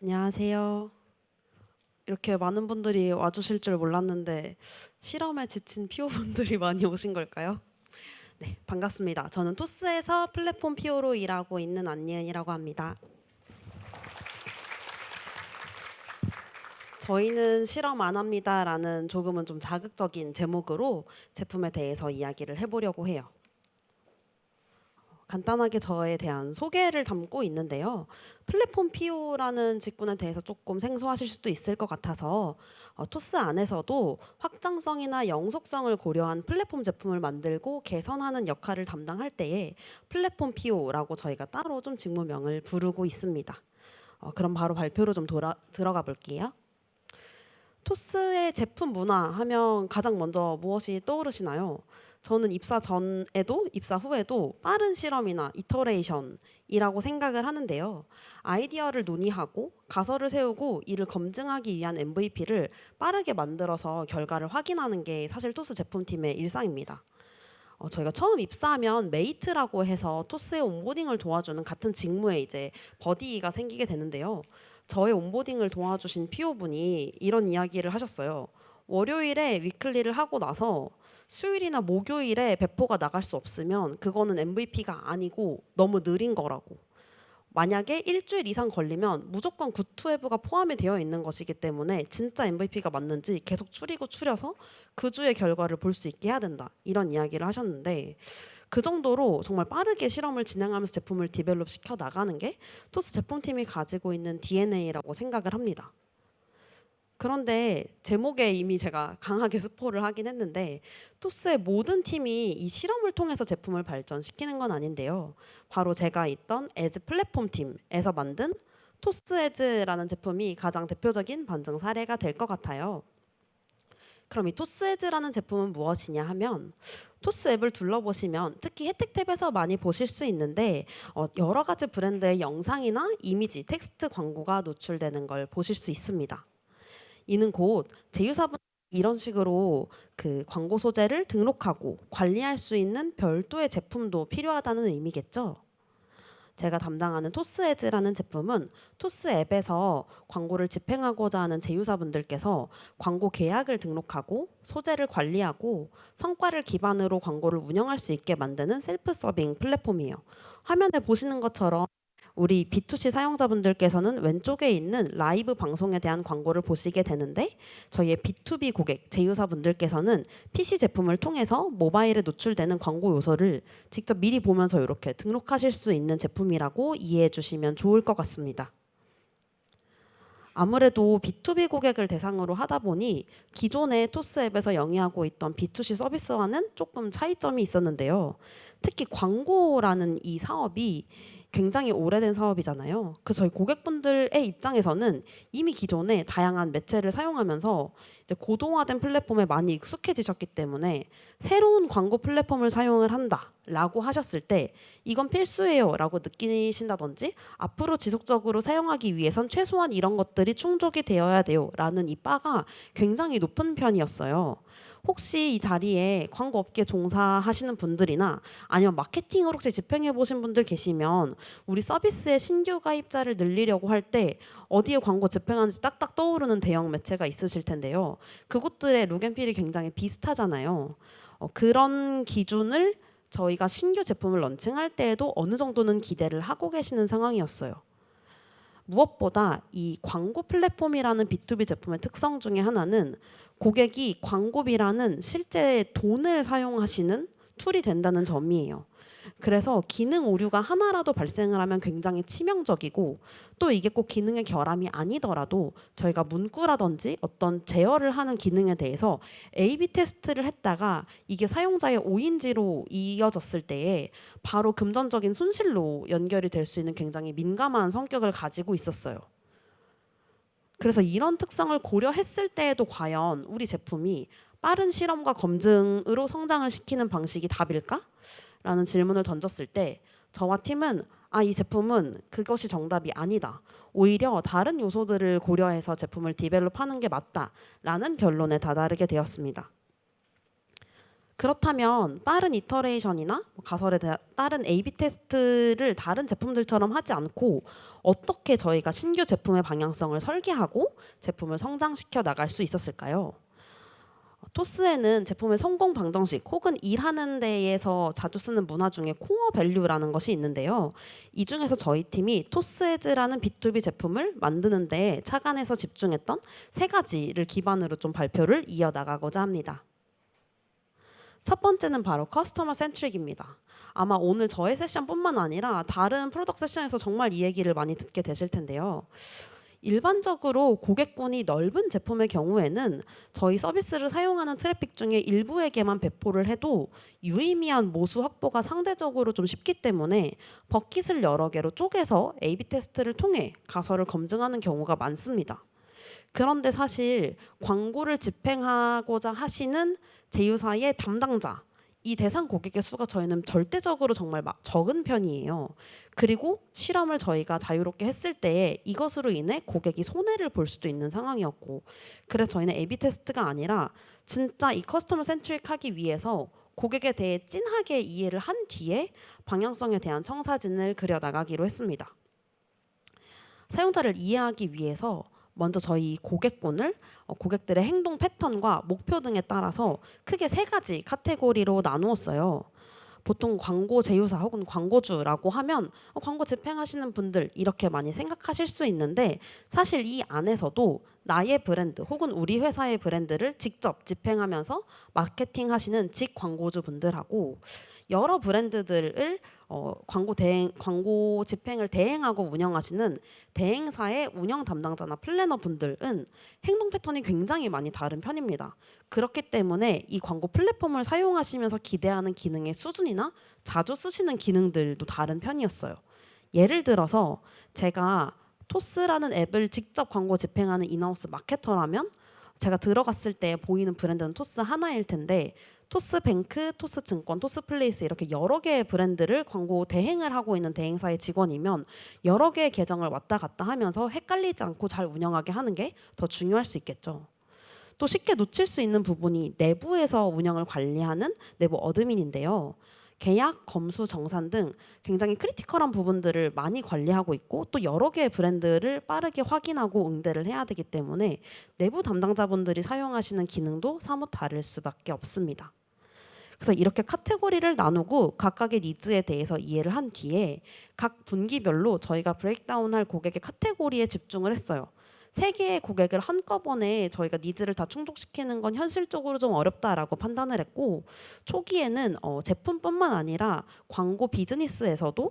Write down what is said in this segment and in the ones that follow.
안녕하세요. 이렇게 많은 분들이 와주실 줄 몰랐는데 실험에 지친 PO분들이 많이 오신 걸까요? 네, 반갑습니다. 저는 토스에서 플랫폼 PO로 일하고 있는 안예은이라고 합니다. 저희는 실험 안 합니다라는 조금은 좀 자극적인 제목으로 제품에 대해서 이야기를 해보려고 해요. 간단하게 저에 대한 소개를 담고 있는데요. 플랫폼 PO라는 직군에 대해서 조금 생소하실 수도 있을 것 같아서 토스 안에서도 확장성이나 영속성을 고려한 플랫폼 제품을 만들고 개선하는 역할을 담당할 때에 플랫폼 PO라고 저희가 따로 좀 직무명을 부르고 있습니다. 그럼 바로 발표로 좀 들어가 볼게요. 토스의 제품 문화 하면 가장 먼저 무엇이 떠오르시나요? 저는 입사 전에도 입사 후에도 빠른 실험이나 이터레이션이라고 생각을 하는데요. 아이디어를 논의하고 가설을 세우고 이를 검증하기 위한 MVP를 빠르게 만들어서 결과를 확인하는 게 사실 토스 제품팀의 일상입니다. 저희가 처음 입사하면 메이트라고 해서 토스의 온보딩을 도와주는 같은 직무에 이제 버디가 생기게 되는데요. 저의 온보딩을 도와주신 PO분이 이런 이야기를 하셨어요. 월요일에 위클리를 하고 나서 수요일이나 목요일에 배포가 나갈 수 없으면 그거는 MVP가 아니고 너무 느린 거라고. 만약에 일주일 이상 걸리면 무조건 굿투해브가 포함이 되어 있는 것이기 때문에 진짜 MVP가 맞는지 계속 추리고 추려서 그 주의 결과를 볼 수 있게 해야 된다. 이런 이야기를 하셨는데 그 정도로 정말 빠르게 실험을 진행하면서 제품을 디벨롭 시켜 나가는 게 토스 제품팀이 가지고 있는 DNA라고 생각을 합니다. 그런데 제목에 이미 제가 강하게 스포를 하긴 했는데 토스의 모든 팀이 이 실험을 통해서 제품을 발전시키는 건 아닌데요. 바로 제가 있던 에즈 플랫폼 팀에서 만든 토스 에즈라는 제품이 가장 대표적인 반증 사례가 될 것 같아요. 그럼 이 토스 에즈라는 제품은 무엇이냐 하면 토스 앱을 둘러보시면 특히 혜택 탭에서 많이 보실 수 있는데 여러 가지 브랜드의 영상이나 이미지, 텍스트 광고가 노출되는 걸 보실 수 있습니다. 이는 곧 제휴사분 이런 식으로 그 광고 소재를 등록하고 관리할 수 있는 별도의 제품도 필요하다는 의미겠죠. 제가 담당하는 토스에즈라는 제품은 토스 앱에서 광고를 집행하고자 하는 제휴사분들께서 광고 계약을 등록하고 소재를 관리하고 성과를 기반으로 광고를 운영할 수 있게 만드는 셀프 서빙 플랫폼이에요. 화면에 보시는 것처럼 우리 B2C 사용자분들께서는 왼쪽에 있는 라이브 방송에 대한 광고를 보시게 되는데 저희의 B2B 고객, 제휴사분들께서는 PC 제품을 통해서 모바일에 노출되는 광고 요소를 직접 미리 보면서 이렇게 등록하실 수 있는 제품이라고 이해해 주시면 좋을 것 같습니다. 아무래도 B2B 고객을 대상으로 하다 보니 기존의 토스 앱에서 영위하고 있던 B2C 서비스와는 조금 차이점이 있었는데요. 특히 광고라는 이 사업이 굉장히 오래된 사업이잖아요. 그래서 저희 고객분들의 입장에서는 이미 기존에 다양한 매체를 사용하면서 이제 고도화된 플랫폼에 많이 익숙해지셨기 때문에 새로운 광고 플랫폼을 사용을 한다라고 하셨을 때 이건 필수예요라고 느끼신다든지 앞으로 지속적으로 사용하기 위해선 최소한 이런 것들이 충족이 되어야 돼요라는 이 바가 굉장히 높은 편이었어요. 혹시 이 자리에 광고 업계 종사하시는 분들이나 아니면 마케팅을 혹시 집행해 보신 분들 계시면 우리 서비스의 신규 가입자를 늘리려고 할 때 어디에 광고 집행하는지 딱딱 떠오르는 대형 매체가 있으실 텐데요. 그곳들의 룩앤필이 굉장히 비슷하잖아요. 그런 기준을 저희가 신규 제품을 런칭할 때에도 어느 정도는 기대를 하고 계시는 상황이었어요. 무엇보다 이 광고 플랫폼이라는 B2B 제품의 특성 중에 하나는 고객이 광고비라는 실제 돈을 사용하시는 툴이 된다는 점이에요. 그래서 기능 오류가 하나라도 발생을 하면 굉장히 치명적이고 또 이게 꼭 기능의 결함이 아니더라도 저희가 문구라든지 어떤 제어를 하는 기능에 대해서 A/B 테스트를 했다가 이게 사용자의 오인지로 이어졌을 때에 바로 금전적인 손실로 연결이 될 수 있는 굉장히 민감한 성격을 가지고 있었어요. 그래서 이런 특성을 고려했을 때에도 과연 우리 제품이 빠른 실험과 검증으로 성장을 시키는 방식이 답일까? 라는 질문을 던졌을 때 저와 팀은 이 제품은 그것이 정답이 아니다. 오히려 다른 요소들을 고려해서 제품을 디벨롭하는 게 맞다라는 결론에 다다르게 되었습니다. 그렇다면 빠른 이터레이션이나 가설에 따른 A/B 테스트를 다른 제품들처럼 하지 않고 어떻게 저희가 신규 제품의 방향성을 설계하고 제품을 성장시켜 나갈 수 있었을까요? 토스에는 제품의 성공 방정식 혹은 일하는 데에서 자주 쓰는 문화 중에 코어 밸류라는 것이 있는데요. 이 중에서 저희 팀이 토스에즈라는 B2B 제품을 만드는 데 차관해서 집중했던 세 가지를 기반으로 좀 발표를 이어나가고자 합니다. 첫 번째는 바로 커스터머 센트릭입니다. 아마 오늘 저의 세션뿐만 아니라 다른 프로덕트 세션에서 정말 이 얘기를 많이 듣게 되실 텐데요. 일반적으로 고객군이 넓은 제품의 경우에는 저희 서비스를 사용하는 트래픽 중에 일부에게만 배포를 해도 유의미한 모수 확보가 상대적으로 좀 쉽기 때문에 버킷을 여러 개로 쪼개서 A/B 테스트를 통해 가설을 검증하는 경우가 많습니다. 그런데 사실 광고를 집행하고자 하시는 제휴사의 담당자, 이 대상 고객의 수가 저희는 절대적으로 정말 적은 편이에요. 그리고 실험을 저희가 자유롭게 했을 때 이것으로 인해 고객이 손해를 볼 수도 있는 상황이었고, 그래서 저희는 A/B 테스트가 아니라 진짜 이 커스터머 센트릭 하기 위해서 고객에 대해 찐하게 이해를 한 뒤에 방향성에 대한 청사진을 그려나가기로 했습니다. 사용자를 이해하기 위해서 먼저 저희 고객군을 고객들의 행동 패턴과 목표 등에 따라서 크게 세 가지 카테고리로 나누었어요. 보통 광고 제휴사 혹은 광고주라고 하면 광고 집행하시는 분들 이렇게 많이 생각하실 수 있는데, 사실 이 안에서도 나의 브랜드 혹은 우리 회사의 브랜드를 직접 집행하면서 마케팅하시는 직광고주 분들하고 여러 브랜드들을 광고 집행을 대행하고 운영하시는 대행사의 운영 담당자나 플래너 분들은 행동 패턴이 굉장히 많이 다른 편입니다. 그렇기 때문에 이 광고 플랫폼을 사용하시면서 기대하는 기능의 수준이나 자주 쓰시는 기능들도 다른 편이었어요. 예를 들어서 제가 토스라는 앱을 직접 광고 집행하는 인하우스 마케터라면 제가 들어갔을 때 보이는 브랜드는 토스 하나일 텐데, 토스뱅크, 토스증권, 토스플레이스 이렇게 여러 개의 브랜드를 광고 대행을 하고 있는 대행사의 직원이면 여러 개의 계정을 왔다 갔다 하면서 헷갈리지 않고 잘 운영하게 하는 게 더 중요할 수 있겠죠. 또 쉽게 놓칠 수 있는 부분이 내부에서 운영을 관리하는 내부 어드민인데요. 계약, 검수, 정산 등 굉장히 크리티컬한 부분들을 많이 관리하고 있고 또 여러 개의 브랜드를 빠르게 확인하고 응대를 해야 되기 때문에 내부 담당자분들이 사용하시는 기능도 사뭇 다를 수밖에 없습니다. 그래서 이렇게 카테고리를 나누고 각각의 니즈에 대해서 이해를 한 뒤에 각 분기별로 저희가 브레이크다운할 고객의 카테고리에 집중을 했어요. 세 개의 고객을 한꺼번에 저희가 니즈를 다 충족시키는 건 현실적으로 좀 어렵다라고 판단을 했고, 초기에는 제품뿐만 아니라 광고 비즈니스에서도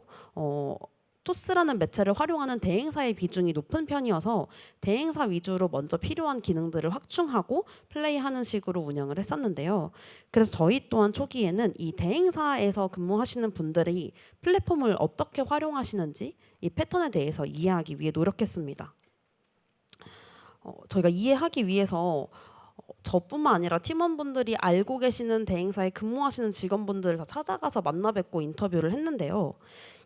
토스라는 매체를 활용하는 대행사의 비중이 높은 편이어서 대행사 위주로 먼저 필요한 기능들을 확충하고 플레이하는 식으로 운영을 했었는데요. 그래서 저희 또한 초기에는 이 대행사에서 근무하시는 분들이 플랫폼을 어떻게 활용하시는지 이 패턴에 대해서 이해하기 위해 노력했습니다. 저희가 이해하기 위해서 저뿐만 아니라 팀원분들이 알고 계시는 대행사에 근무하시는 직원분들을 다 찾아가서 만나 뵙고 인터뷰를 했는데요.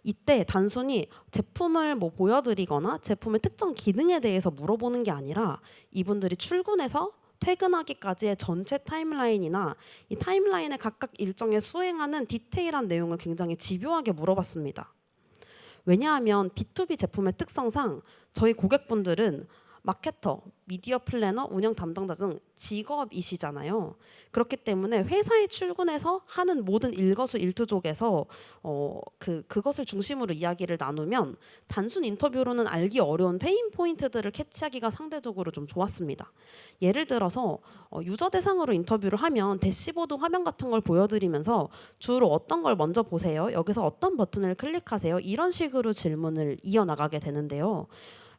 이때 단순히 제품을 보여드리거나 제품의 특정 기능에 대해서 물어보는 게 아니라 이분들이 출근해서 퇴근하기까지의 전체 타임라인이나 이 타임라인에 각각 일정에 수행하는 디테일한 내용을 굉장히 집요하게 물어봤습니다. 왜냐하면 B2B 제품의 특성상 저희 고객분들은 마케터, 미디어 플래너, 운영 담당자 등 직업이시잖아요. 그렇기 때문에 회사에 출근해서 하는 모든 일거수일투족에서 그것을 중심으로 이야기를 나누면 단순 인터뷰로는 알기 어려운 페인 포인트들을 캐치하기가 상대적으로 좀 좋았습니다. 예를 들어서 유저 대상으로 인터뷰를 하면 대시보드 화면 같은 걸 보여드리면서 주로 어떤 걸 먼저 보세요? 여기서 어떤 버튼을 클릭하세요? 이런 식으로 질문을 이어나가게 되는데요.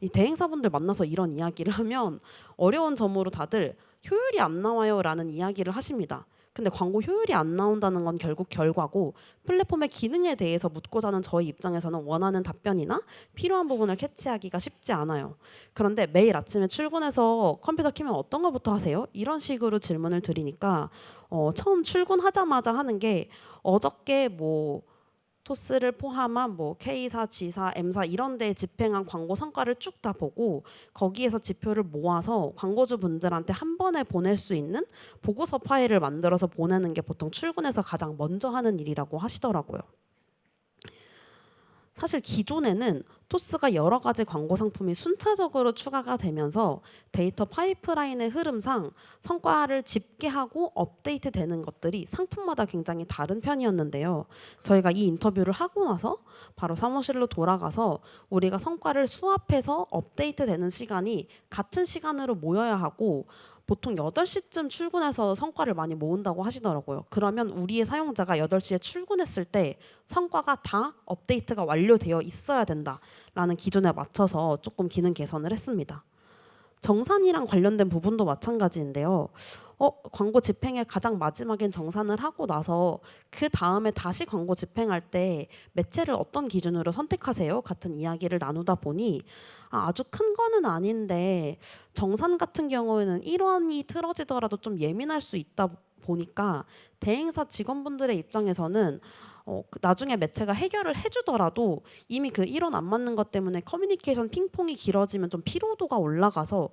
이 대행사분들 만나서 이런 이야기를 하면 어려운 점으로 다들 효율이 안 나와요 라는 이야기를 하십니다. 근데 광고 효율이 안 나온다는 건 결국 결과고, 플랫폼의 기능에 대해서 묻고자 하는 저희 입장에서는 원하는 답변이나 필요한 부분을 캐치하기가 쉽지 않아요. 그런데 매일 아침에 출근해서 컴퓨터 켜면 어떤 것부터 하세요? 이런 식으로 질문을 드리니까 처음 출근하자마자 하는 게 어저께 토스를 포함한 뭐 K사, G사, M사 이런 데에 집행한 광고 성과를 쭉 다 보고 거기에서 지표를 모아서 광고주 분들한테 한 번에 보낼 수 있는 보고서 파일을 만들어서 보내는 게 보통 출근해서 가장 먼저 하는 일이라고 하시더라고요. 사실 기존에는 토스가 여러 가지 광고 상품이 순차적으로 추가가 되면서 데이터 파이프라인의 흐름상 성과를 집계하고 업데이트 되는 것들이 상품마다 굉장히 다른 편이었는데요. 저희가 이 인터뷰를 하고 나서 바로 사무실로 돌아가서 우리가 성과를 수합해서 업데이트 되는 시간이 같은 시간으로 모여야 하고 보통 8시쯤 출근해서 성과를 많이 모은다고 하시더라고요. 그러면 우리의 사용자가 8시에 출근했을 때 성과가 다 업데이트가 완료되어 있어야 된다라는 기준에 맞춰서 조금 기능 개선을 했습니다. 정산이랑 관련된 부분도 마찬가지인데요. 광고 집행의 가장 마지막엔 정산을 하고 나서 그 다음에 다시 광고 집행할 때 매체를 어떤 기준으로 선택하세요? 같은 이야기를 나누다 보니 아주 큰 거는 아닌데 정산 같은 경우에는 일원이 틀어지더라도 좀 예민할 수 있다 보니까 대행사 직원분들의 입장에서는 나중에 매체가 해결을 해주더라도 이미 그 일원 안 맞는 것 때문에 커뮤니케이션 핑퐁이 길어지면 좀 피로도가 올라가서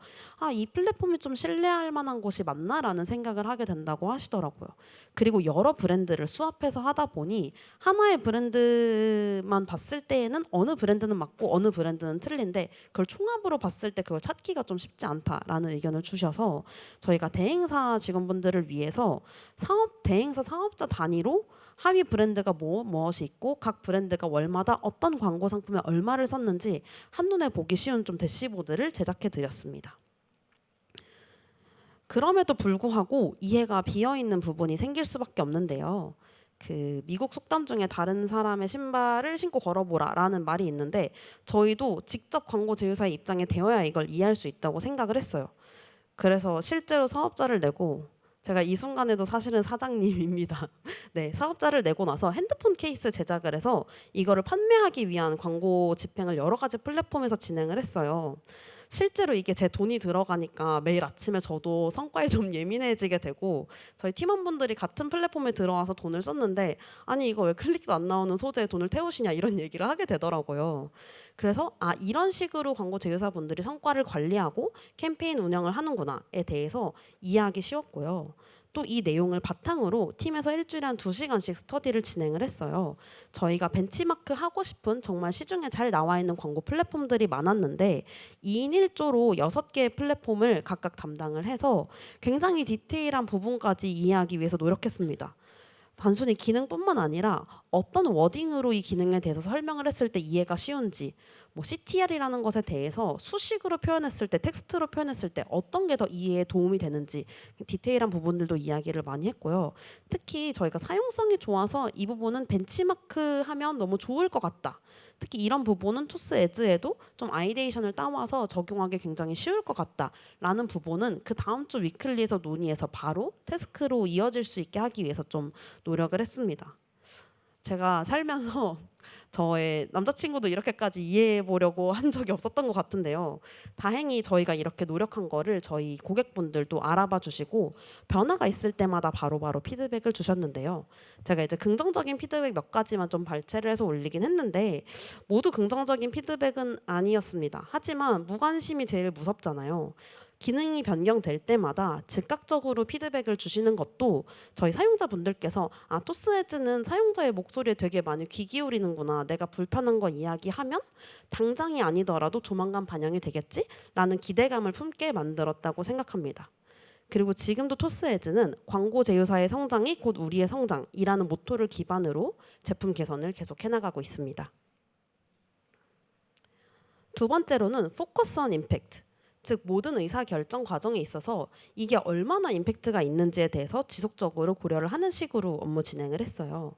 이 플랫폼이 좀 신뢰할 만한 곳이 맞나라는 생각을 하게 된다고 하시더라고요. 그리고 여러 브랜드를 수합해서 하다 보니 하나의 브랜드만 봤을 때에는 어느 브랜드는 맞고 어느 브랜드는 틀린데 그걸 총합으로 봤을 때 그걸 찾기가 좀 쉽지 않다라는 의견을 주셔서 저희가 대행사 직원분들을 위해서 대행사 사업자 단위로 하위 브랜드가 무엇이 있고 각 브랜드가 월마다 어떤 광고 상품에 얼마를 썼는지 한눈에 보기 쉬운 좀 대시보드를 제작해 드렸습니다. 그럼에도 불구하고 이해가 비어있는 부분이 생길 수밖에 없는데요. 그 미국 속담 중에 다른 사람의 신발을 신고 걸어보라 라는 말이 있는데 저희도 직접 광고 제휴사의 입장에 되어야 이걸 이해할 수 있다고 생각을 했어요. 그래서 실제로 사업자를 내고 제가 이 순간에도 사실은 사장님입니다. 네, 사업자를 내고 나서 핸드폰 케이스 제작을 해서 이거를 판매하기 위한 광고 집행을 여러 가지 플랫폼에서 진행을 했어요. 실제로 이게 제 돈이 들어가니까 매일 아침에 저도 성과에 좀 예민해지게 되고 저희 팀원분들이 같은 플랫폼에 들어와서 돈을 썼는데 아니 이거 왜 클릭도 안 나오는 소재에 돈을 태우시냐 이런 얘기를 하게 되더라고요. 그래서 이런 식으로 광고 제휴사분들이 성과를 관리하고 캠페인 운영을 하는구나에 대해서 이해하기 쉬웠고요. 또 이 내용을 바탕으로 팀에서 일주일에 한 2시간씩 스터디를 진행을 했어요. 저희가 벤치마크 하고 싶은 정말 시중에 잘 나와 있는 광고 플랫폼들이 많았는데 2인 1조로 6개의 플랫폼을 각각 담당을 해서 굉장히 디테일한 부분까지 이해하기 위해서 노력했습니다. 단순히 기능뿐만 아니라 어떤 워딩으로 이 기능에 대해서 설명을 했을 때 이해가 쉬운지 뭐 CTR이라는 것에 대해서 수식으로 표현했을 때 텍스트로 표현했을 때 어떤 게 더 이해에 도움이 되는지 디테일한 부분들도 이야기를 많이 했고요. 특히 저희가 사용성이 좋아서 이 부분은 벤치마크 하면 너무 좋을 것 같다. 특히 이런 부분은 토스 에즈에도 좀 아이데이션을 따와서 적용하기 굉장히 쉬울 것 같다라는 부분은 그 다음 주 위클리에서 논의해서 바로 태스크로 이어질 수 있게 하기 위해서 좀 노력을 했습니다. 제가 살면서 저의 남자친구도 이렇게까지 이해해 보려고 한 적이 없었던 것 같은데요. 다행히 저희가 이렇게 노력한 거를 저희 고객분들도 알아봐 주시고 변화가 있을 때마다 바로바로 피드백을 주셨는데요. 제가 이제 긍정적인 피드백 몇 가지만 좀 발췌를 해서 올리긴 했는데 모두 긍정적인 피드백은 아니었습니다. 하지만 무관심이 제일 무섭잖아요. 기능이 변경될 때마다 즉각적으로 피드백을 주시는 것도 저희 사용자분들께서 토스에즈는 사용자의 목소리에 되게 많이 귀 기울이는구나. 내가 불편한 거 이야기하면 당장이 아니더라도 조만간 반영이 되겠지? 라는 기대감을 품게 만들었다고 생각합니다. 그리고 지금도 토스에즈는 광고 제휴사의 성장이 곧 우리의 성장이라는 모토를 기반으로 제품 개선을 계속 해나가고 있습니다. 두 번째로는 포커스 온 임팩트. 즉 모든 의사결정 과정에 있어서 이게 얼마나 임팩트가 있는지에 대해서 지속적으로 고려를 하는 식으로 업무 진행을 했어요.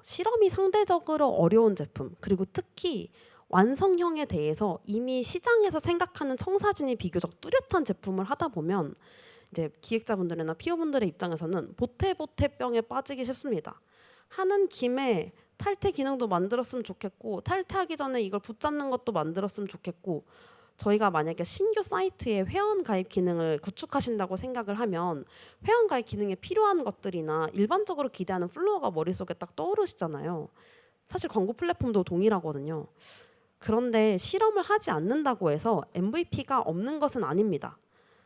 실험이 상대적으로 어려운 제품 그리고 특히 완성형에 대해서 이미 시장에서 생각하는 청사진이 비교적 뚜렷한 제품을 하다 보면 이제 기획자분들이나 PO분들의 입장에서는 보태보태병에 빠지기 쉽습니다. 하는 김에 탈퇴 기능도 만들었으면 좋겠고 탈퇴하기 전에 이걸 붙잡는 것도 만들었으면 좋겠고 저희가 만약에 신규 사이트에 회원 가입 기능을 구축하신다고 생각을 하면 회원 가입 기능에 필요한 것들이나 일반적으로 기대하는 플로어가 머릿속에 딱 떠오르시잖아요. 사실 광고 플랫폼도 동일하거든요. 그런데 실험을 하지 않는다고 해서 MVP가 없는 것은 아닙니다.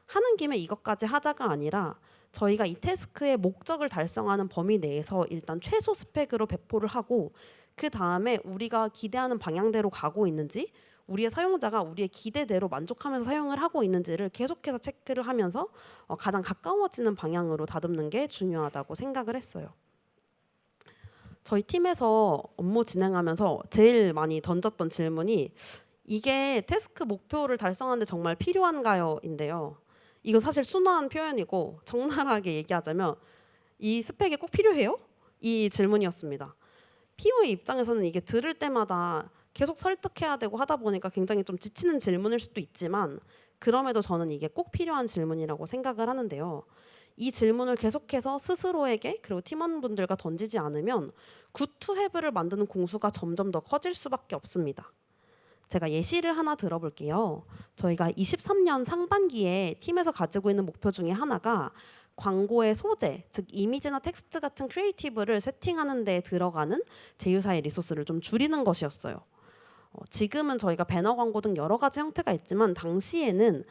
하는 김에 이것까지 하자가 아니라 저희가 이 태스크의 목적을 달성하는 범위 내에서 일단 최소 스펙으로 배포를 하고 그 다음에 우리가 기대하는 방향대로 가고 있는지 우리의 사용자가 우리의 기대대로 만족하면서 사용을 하고 있는지를 계속해서 체크를 하면서 가장 가까워지는 방향으로 다듬는 게 중요하다고 생각을 했어요. 저희 팀에서 업무 진행하면서 제일 많이 던졌던 질문이 이게 태스크 목표를 달성하는데 정말 필요한가요? 인데요. 이거 사실 순화한 표현이고 적나라하게 얘기하자면 이 스펙이 꼭 필요해요? 이 질문이었습니다. PO의 입장에서는 이게 들을 때마다 계속 설득해야 되고 하다 보니까 굉장히 좀 지치는 질문일 수도 있지만 그럼에도 저는 이게 꼭 필요한 질문이라고 생각을 하는데요. 이 질문을 계속해서 스스로에게 그리고 팀원분들과 던지지 않으면 굿투해브를 만드는 공수가 점점 더 커질 수밖에 없습니다. 제가 예시를 하나 들어볼게요. 저희가 23년 상반기에 팀에서 가지고 있는 목표 중에 하나가 광고의 소재, 즉 이미지나 텍스트 같은 크리에이티브를 세팅하는 데 들어가는 제휴사의 리소스를 좀 줄이는 것이었어요. 지금은 저희가 배너 광고 등 여러 가지 형태가 있지만 당시에는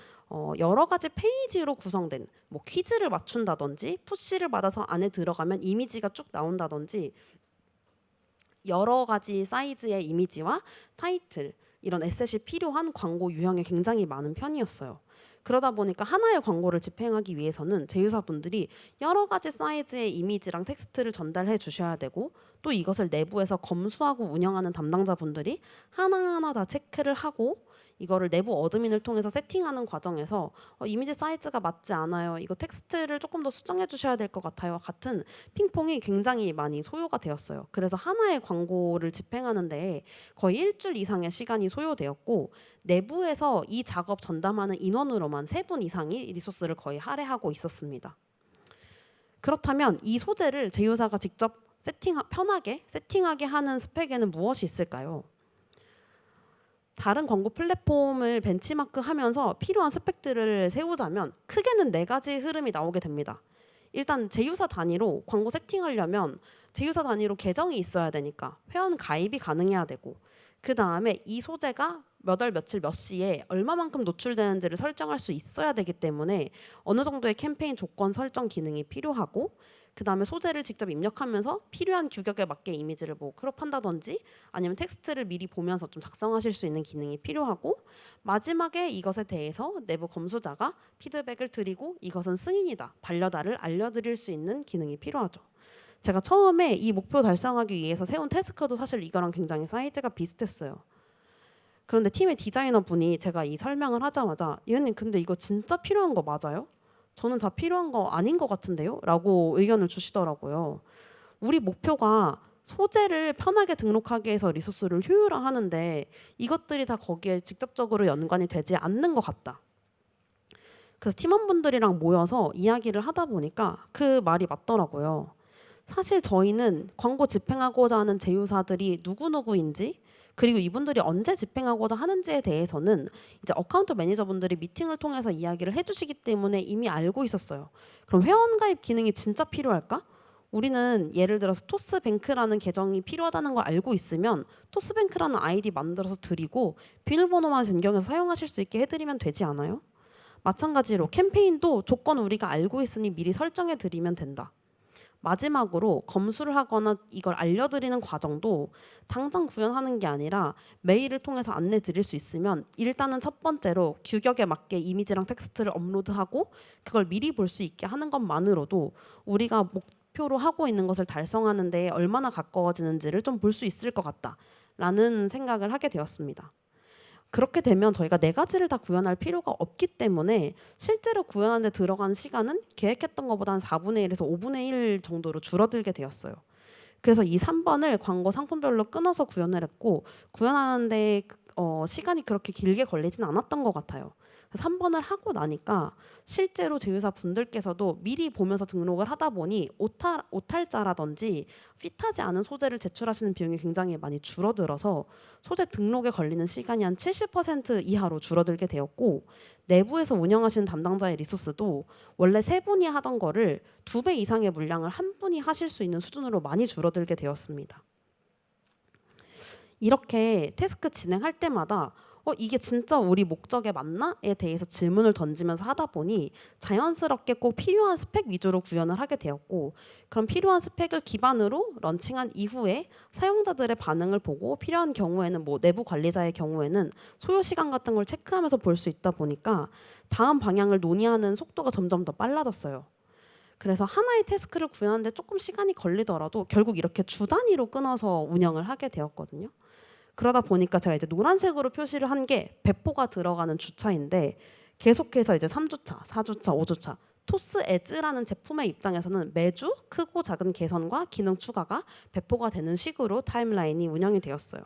여러 가지 페이지로 구성된 뭐 퀴즈를 맞춘다든지 푸시를 받아서 안에 들어가면 이미지가 쭉 나온다든지 여러 가지 사이즈의 이미지와 타이틀 이런 에셋이 필요한 광고 유형이 굉장히 많은 편이었어요. 그러다 보니까 하나의 광고를 집행하기 위해서는 제휴사분들이 여러 가지 사이즈의 이미지랑 텍스트를 전달해 주셔야 되고 또 이것을 내부에서 검수하고 운영하는 담당자분들이 하나하나 다 체크를 하고 이거를 내부 어드민을 통해서 세팅하는 과정에서 이미지 사이즈가 맞지 않아요. 이거 텍스트를 조금 더 수정해 주셔야 될 것 같아요. 같은 핑퐁이 굉장히 많이 소요가 되었어요. 그래서 하나의 광고를 집행하는 데 거의 일주일 이상의 시간이 소요되었고 내부에서 이 작업 전담하는 인원으로만 3분 이상이 리소스를 거의 할애하고 있었습니다. 그렇다면 이 소재를 제휴사가 직접 편하게 세팅하게 하는 스펙에는 무엇이 있을까요? 다른 광고 플랫폼을 벤치마크 하면서 필요한 스펙들을 세우자면 크게는 4가지 흐름이 나오게 됩니다. 일단 제휴사 단위로 광고 세팅하려면 제휴사 단위로 계정이 있어야 되니까 회원 가입이 가능해야 되고 그 다음에 이 소재가 몇 월 며칠 몇 시에 얼마만큼 노출되는지를 설정할 수 있어야 되기 때문에 어느 정도의 캠페인 조건 설정 기능이 필요하고 그 다음에 소재를 직접 입력하면서 필요한 규격에 맞게 이미지를 뭐 크롭한다든지 아니면 텍스트를 미리 보면서 좀 작성하실 수 있는 기능이 필요하고 마지막에 이것에 대해서 내부 검수자가 피드백을 드리고 이것은 승인이다, 반려다를 알려드릴 수 있는 기능이 필요하죠. 제가 처음에 이 목표 달성하기 위해서 세운 태스크도 사실 이거랑 굉장히 사이즈가 비슷했어요. 그런데 팀의 디자이너 분이 제가 이 설명을 하자마자 이은님 근데 이거 진짜 필요한 거 맞아요? 저는 다 필요한 거 아닌 것 같은데요? 라고 의견을 주시더라고요. 우리 목표가 소재를 편하게 등록하게 해서 리소스를 효율화하는데 이것들이 다 거기에 직접적으로 연관이 되지 않는 것 같다. 그래서 팀원분들이랑 모여서 이야기를 하다 보니까 그 말이 맞더라고요. 사실 저희는 광고 집행하고자 하는 제휴사들이 누구누구인지 그리고 이분들이 언제 집행하고자 하는지에 대해서는 이제 어카운트 매니저분들이 미팅을 통해서 이야기를 해주시기 때문에 이미 알고 있었어요. 그럼 회원가입 기능이 진짜 필요할까? 우리는 예를 들어서 토스뱅크라는 계정이 필요하다는 걸 알고 있으면 토스뱅크라는 아이디 만들어서 드리고 비밀번호만 변경해서 사용하실 수 있게 해드리면 되지 않아요? 마찬가지로 캠페인도 조건 우리가 알고 있으니 미리 설정해 드리면 된다. 마지막으로 검수를 하거나 이걸 알려드리는 과정도 당장 구현하는 게 아니라 메일을 통해서 안내 드릴 수 있으면 일단은 첫 번째로 규격에 맞게 이미지랑 텍스트를 업로드하고 그걸 미리 볼 수 있게 하는 것만으로도 우리가 목표로 하고 있는 것을 달성하는 데 얼마나 가까워지는지를 좀 볼 수 있을 것 같다라는 생각을 하게 되었습니다. 그렇게 되면 저희가 4가지를 다 구현할 필요가 없기 때문에 실제로 구현하는 데 들어간 시간은 계획했던 것보다 한 4분의 1에서 5분의 1 정도로 줄어들게 되었어요. 그래서 이 3번을 광고 상품별로 끊어서 구현을 했고 구현하는데 시간이 그렇게 길게 걸리진 않았던 것 같아요. 그래서 3번을 하고 나니까 실제로 제휴사 분들께서도 미리 보면서 등록을 하다 보니 오탈자라든지 핏하지 않은 소재를 제출하시는 비용이 굉장히 많이 줄어들어서 소재 등록에 걸리는 시간이 한 70% 이하로 줄어들게 되었고, 내부에서 운영하시는 담당자의 리소스도 원래 3분이 하던 거를 2배 이상의 물량을 한 분이 하실 수 있는 수준으로 많이 줄어들게 되었습니다. 이렇게 태스크 진행할 때마다 이게 진짜 우리 목적에 맞나?에 대해서 질문을 던지면서 하다 보니 자연스럽게 꼭 필요한 스펙 위주로 구현을 하게 되었고, 그럼 필요한 스펙을 기반으로 런칭한 이후에 사용자들의 반응을 보고 필요한 경우에는 뭐 내부 관리자의 경우에는 소요 시간 같은 걸 체크하면서 볼 수 있다 보니까 다음 방향을 논의하는 속도가 점점 더 빨라졌어요. 그래서 하나의 태스크를 구현하는데 조금 시간이 걸리더라도 결국 이렇게 주 단위로 끊어서 운영을 하게 되었거든요. 그러다 보니까 제가 이제 노란색으로 표시를 한 게 배포가 들어가는 주차인데, 계속해서 이제 3주차, 4주차, 5주차 토스 에즈라는 제품의 입장에서는 매주 크고 작은 개선과 기능 추가가 배포가 되는 식으로 타임라인이 운영이 되었어요.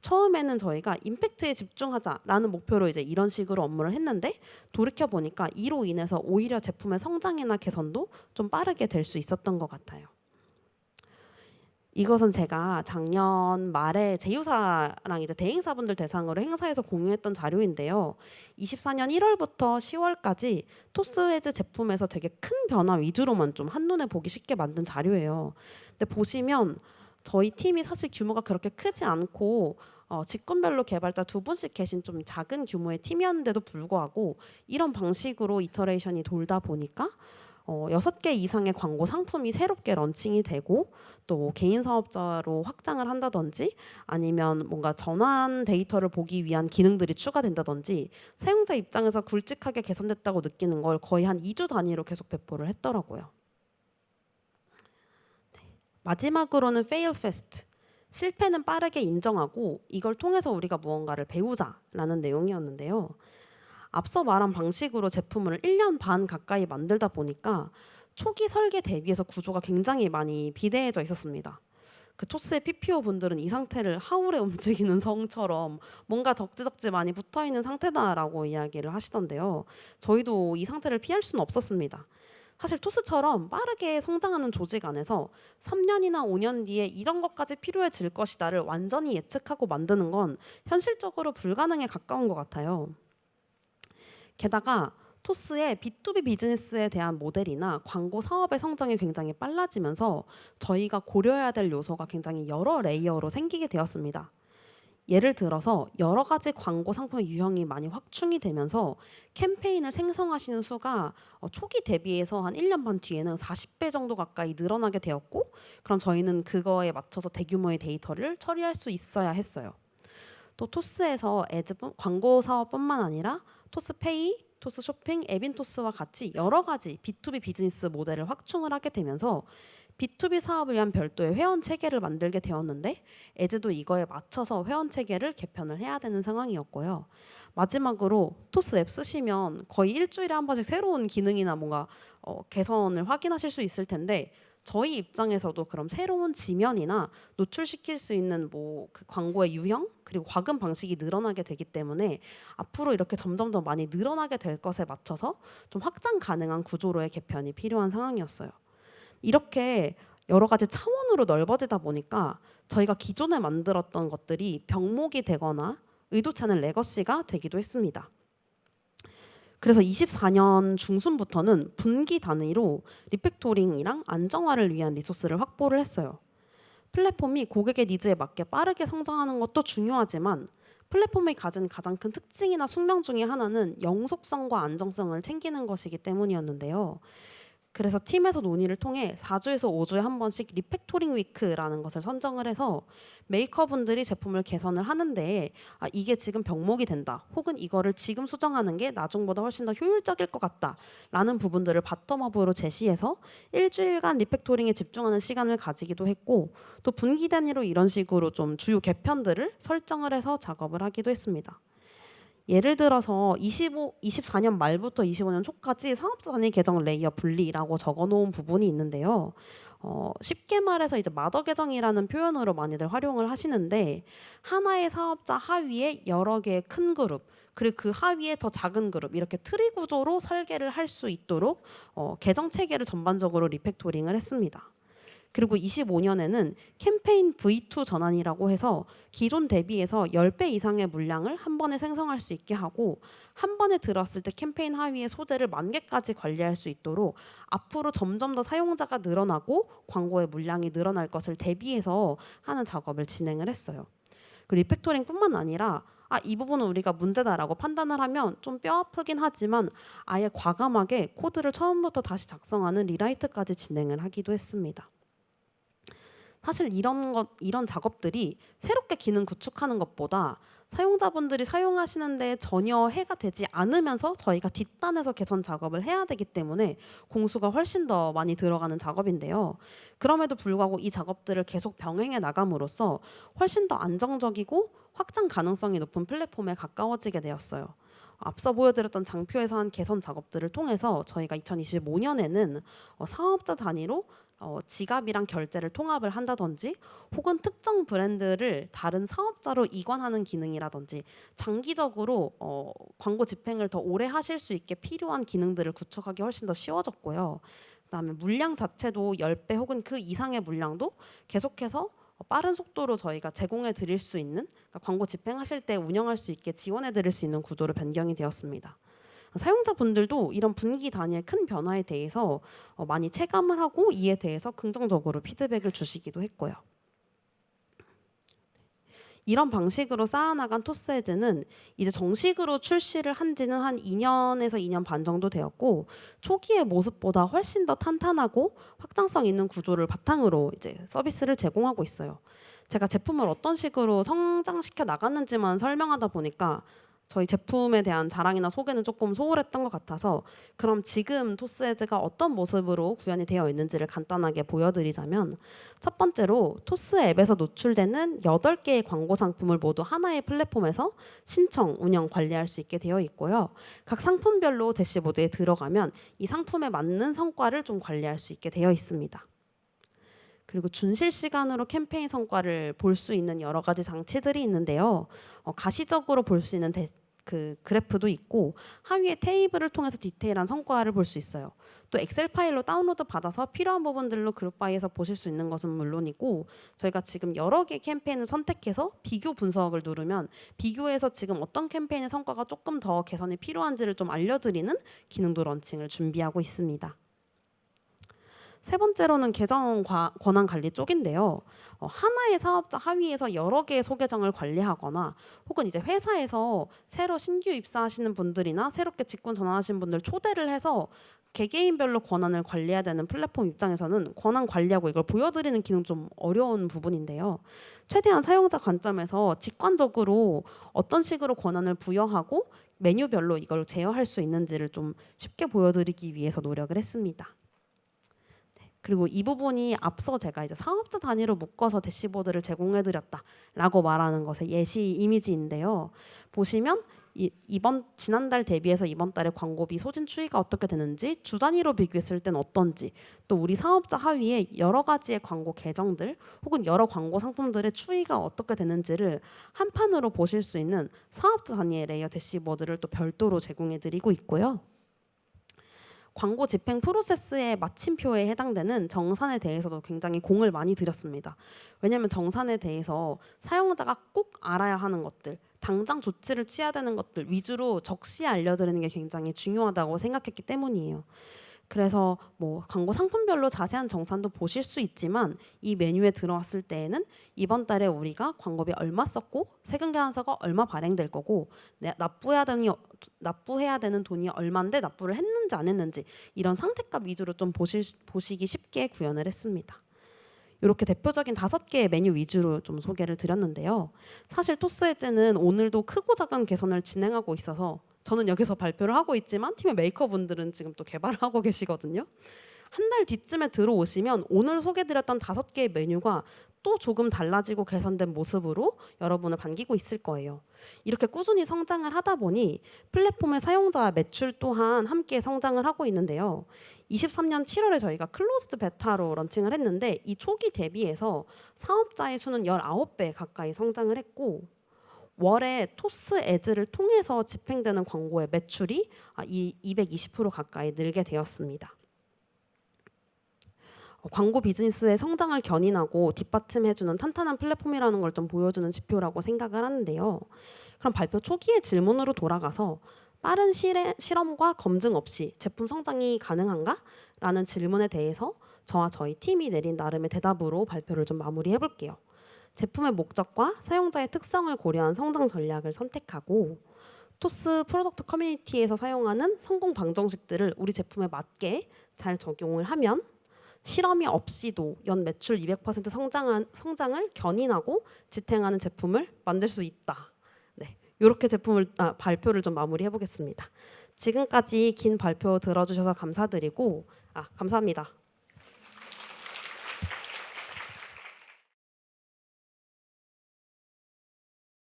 처음에는 저희가 임팩트에 집중하자라는 목표로 이제 이런 식으로 업무를 했는데, 돌이켜 보니까 이로 인해서 오히려 제품의 성장이나 개선도 좀 빠르게 될 수 있었던 것 같아요. 이것은 제가 작년 말에 제휴사랑 이제 대행사분들 대상으로 행사에서 공유했던 자료인데요. 24년 1월부터 10월까지 토스웨즈 제품에서 되게 큰 변화 위주로만 좀 한눈에 보기 쉽게 만든 자료예요. 근데 보시면 저희 팀이 사실 규모가 그렇게 크지 않고 직군별로 개발자 2분씩 계신 좀 작은 규모의 팀이었는데도 불구하고 이런 방식으로 이터레이션이 돌다 보니까 6개 이상의 광고 상품이 새롭게 런칭이 되고, 또 개인 사업자로 확장을 한다든지 아니면 뭔가 전환 데이터를 보기 위한 기능들이 추가된다든지 사용자 입장에서 굵직하게 개선됐다고 느끼는 걸 거의 한 2주 단위로 계속 배포를 했더라고요. 마지막으로는 fail fast. 실패는 빠르게 인정하고 이걸 통해서 우리가 무언가를 배우자라는 내용이었는데요. 앞서 말한 방식으로 제품을 1년 반 가까이 만들다 보니까 초기 설계 대비해서 구조가 굉장히 많이 비대해져 있었습니다. 그 토스의 PPO 분들은 이 상태를 하울에 움직이는 성처럼 뭔가 덕지덕지 많이 붙어있는 상태다라고 이야기를 하시던데요. 저희도 이 상태를 피할 수는 없었습니다. 사실 토스처럼 빠르게 성장하는 조직 안에서 3년이나 5년 뒤에 이런 것까지 필요해질 것이다를 완전히 예측하고 만드는 건 현실적으로 불가능에 가까운 것 같아요. 게다가 토스의 B2B 비즈니스에 대한 모델이나 광고 사업의 성장이 굉장히 빨라지면서 저희가 고려해야 될 요소가 굉장히 여러 레이어로 생기게 되었습니다. 예를 들어서 여러 가지 광고 상품의 유형이 많이 확충이 되면서 캠페인을 생성하시는 수가 초기 대비해서 한 1년 반 뒤에는 40배 정도 가까이 늘어나게 되었고, 그럼 저희는 그거에 맞춰서 대규모의 데이터를 처리할 수 있어야 했어요. 또 토스에서 광고 사업뿐만 아니라 토스페이, 토스쇼핑, 에빈토스와 같이 여러 가지 B2B 비즈니스 모델을 확충을 하게 되면서 B2B 사업을 위한 별도의 회원 체계를 만들게 되었는데, 에즈도 이거에 맞춰서 회원 체계를 개편을 해야 되는 상황이었고요. 마지막으로 토스 앱 쓰시면 거의 일주일에 한 번씩 새로운 기능이나 뭔가 개선을 확인하실 수 있을 텐데, 저희 입장에서도 그럼 새로운 지면이나 노출시킬 수 있는 뭐 그 광고의 유형 그리고 과금 방식이 늘어나게 되기 때문에 앞으로 이렇게 점점 더 많이 늘어나게 될 것에 맞춰서 좀 확장 가능한 구조로의 개편이 필요한 상황이었어요. 이렇게 여러 가지 차원으로 넓어지다 보니까 저희가 기존에 만들었던 것들이 병목이 되거나 의도치 않은 레거시가 되기도 했습니다. 그래서 24년 중순부터는 분기 단위로 리팩토링이랑 안정화를 위한 리소스를 확보를 했어요. 플랫폼이 고객의 니즈에 맞게 빠르게 성장하는 것도 중요하지만 플랫폼이 가진 가장 큰 특징이나 숙명 중에 하나는 영속성과 안정성을 챙기는 것이기 때문이었는데요. 그래서 팀에서 논의를 통해 4주에서 5주에 한 번씩 리팩토링 위크라는 것을 선정을 해서 메이커분들이 제품을 개선을 하는데 이게 지금 병목이 된다, 혹은 이거를 지금 수정하는 게 나중보다 훨씬 더 효율적일 것 같다 라는 부분들을 바텀업으로 제시해서 일주일간 리팩토링에 집중하는 시간을 가지기도 했고, 또 분기 단위로 이런 식으로 좀 주요 개편들을 설정을 해서 작업을 하기도 했습니다. 예를 들어서 24년 말부터 25년 초까지 사업자 단위 계정 레이어 분리라고 적어놓은 부분이 있는데요. 쉽게 말해서 이제 마더 계정이라는 표현으로 많이들 활용을 하시는데, 하나의 사업자 하위에 여러 개의 큰 그룹, 그리고 그 하위에 더 작은 그룹, 이렇게 트리 구조로 설계를 할 수 있도록 계정 체계를 전반적으로 리팩토링을 했습니다. 그리고 25년에는 캠페인 V2 전환이라고 해서 기존 대비해서 10배 이상의 물량을 한 번에 생성할 수 있게 하고, 한 번에 들어왔을 때 캠페인 하위의 소재를 10,000개까지 관리할 수 있도록 앞으로 점점 더 사용자가 늘어나고 광고의 물량이 늘어날 것을 대비해서 하는 작업을 진행을 했어요. 그 리팩토링뿐만 아니라 이 부분은 우리가 문제다라고 판단을 하면 좀 뼈아프긴 하지만 아예 과감하게 코드를 처음부터 다시 작성하는 리라이트까지 진행을 하기도 했습니다. 사실 이런 작업들이 새롭게 기능 구축하는 것보다 사용자분들이 사용하시는데 전혀 해가 되지 않으면서 저희가 뒷단에서 개선 작업을 해야 되기 때문에 공수가 훨씬 더 많이 들어가는 작업인데요. 그럼에도 불구하고 이 작업들을 계속 병행해 나감으로써 훨씬 더 안정적이고 확장 가능성이 높은 플랫폼에 가까워지게 되었어요. 앞서 보여드렸던 장표에서 한 개선 작업들을 통해서 저희가 2025년에는 사업자 단위로 지갑이랑 결제를 통합을 한다든지, 혹은 특정 브랜드를 다른 사업자로 이관하는 기능이라든지, 장기적으로 광고 집행을 더 오래 하실 수 있게 필요한 기능들을 구축하기 훨씬 더 쉬워졌고요. 그다음에 물량 자체도 10배 혹은 그 이상의 물량도 계속해서 빠른 속도로 저희가 제공해 드릴 수 있는, 그러니까 광고 집행하실 때 운영할 수 있게 지원해 드릴 수 있는 구조로 변경이 되었습니다. 사용자분들도 이런 분기 단위의 큰 변화에 대해서 많이 체감을 하고 이에 대해서 긍정적으로 피드백을 주시기도 했고요. 이런 방식으로 쌓아나간 토스에즈는 이제 정식으로 출시를 한 지는 한 2년에서 2년 반 정도 되었고, 초기의 모습보다 훨씬 더 탄탄하고 확장성 있는 구조를 바탕으로 이제 서비스를 제공하고 있어요. 제가 제품을 어떤 식으로 성장시켜 나갔는지만 설명하다 보니까 저희 제품에 대한 자랑이나 소개는 조금 소홀했던 것 같아서, 그럼 지금 토스에즈가 어떤 모습으로 구현이 되어 있는지를 간단하게 보여드리자면, 첫 번째로 토스 앱에서 노출되는 8개의 광고 상품을 모두 하나의 플랫폼에서 신청, 운영, 관리할 수 있게 되어 있고요. 각 상품별로 대시보드에 들어가면 이 상품에 맞는 성과를 좀 관리할 수 있게 되어 있습니다. 그리고 준실시간으로 캠페인 성과를 볼 수 있는 여러 가지 장치들이 있는데요. 가시적으로 볼 수 있는 그 그래프도 있고, 하위에 테이블을 통해서 디테일한 성과를 볼 수 있어요. 또 엑셀 파일로 다운로드 받아서 필요한 부분들로 그룹 바이에서 보실 수 있는 것은 물론이고, 저희가 지금 여러 개의 캠페인을 선택해서 비교 분석을 누르면 비교해서 지금 어떤 캠페인의 성과가 조금 더 개선이 필요한지를 좀 알려드리는 기능도 런칭을 준비하고 있습니다. 세 번째로는 계정 권한 관리 쪽인데요. 하나의 사업자 하위에서 여러 개의 소계정을 관리하거나, 혹은 이제 회사에서 새로 신규 입사하시는 분들이나 새롭게 직군 전환하신 분들 초대를 해서 개개인별로 권한을 관리해야 되는 플랫폼 입장에서는 권한 관리하고 이걸 보여드리는 기능 좀 어려운 부분인데요. 최대한 사용자 관점에서 직관적으로 어떤 식으로 권한을 부여하고 메뉴별로 이걸 제어할 수 있는지를 좀 쉽게 보여드리기 위해서 노력을 했습니다. 그리고 이 부분이 앞서 제가 이제 사업자 단위로 묶어서 대시보드를 제공해드렸다라고 말하는 것의 예시 이미지인데요. 보시면 지난달 대비해서 이번 달에 광고비 소진 추이가 어떻게 되는지, 주 단위로 비교했을 땐 어떤지, 또 우리 사업자 하위에 여러 가지의 광고 계정들 혹은 여러 광고 상품들의 추이가 어떻게 되는지를 한 판으로 보실 수 있는 사업자 단위의 레이어 대시보드를 또 별도로 제공해드리고 있고요. 광고 집행 프로세스의 마침표에 해당되는 정산에 대해서도 굉장히 공을 많이 들였습니다. 왜냐하면 정산에 대해서 사용자가 꼭 알아야 하는 것들, 당장 조치를 취해야 되는 것들 위주로 적시에 알려드리는 게 굉장히 중요하다고 생각했기 때문이에요. 그래서 뭐 광고 상품별로 자세한 정산도 보실 수 있지만, 이 메뉴에 들어왔을 때에는 이번 달에 우리가 광고비 얼마 썼고 세금 계산서가 얼마 발행될 거고 납부해야 되는 돈이 얼마인데 납부를 했는지 안 했는지, 이런 상태값 위주로 좀 보시기 쉽게 구현을 했습니다. 이렇게 대표적인 5개의 메뉴 위주로 좀 소개를 드렸는데요. 사실 토스에즈는 오늘도 크고 작은 개선을 진행하고 있어서 저는 여기서 발표를 하고 있지만 팀의 메이커분들은 지금 또 개발을 하고 계시거든요. 한 달 뒤쯤에 들어오시면 오늘 소개드렸던 5개의 메뉴가 또 조금 달라지고 개선된 모습으로 여러분을 반기고 있을 거예요. 이렇게 꾸준히 성장을 하다 보니 플랫폼의 사용자 매출 또한 함께 성장을 하고 있는데요. 23년 7월에 저희가 클로즈드 베타로 런칭을 했는데 이 초기 대비해서 사업자의 수는 19배 가까이 성장을 했고 월에 토스 애즈를 통해서 집행되는 광고의 매출이 220% 가까이 늘게 되었습니다. 광고 비즈니스의 성장을 견인하고 뒷받침해주는 탄탄한 플랫폼이라는 걸 좀 보여주는 지표라고 생각을 하는데요. 그럼 발표 초기의 질문으로 돌아가서 빠른 실험과 검증 없이 제품 성장이 가능한가? 라는 질문에 대해서 저와 저희 팀이 내린 나름의 대답으로 발표를 좀 마무리해 볼게요. 제품의 목적과 사용자의 특성을 고려한 성장 전략을 선택하고 토스 프로덕트 커뮤니티에서 사용하는 성공 방정식들을 우리 제품에 맞게 잘 적용을 하면 실험이 없이도 연 매출 200% 성장을 견인하고 지탱하는 제품을 만들 수 있다. 네, 이렇게 발표를 좀 마무리해 보겠습니다. 지금까지 긴 발표 들어주셔서 감사드리고 감사합니다.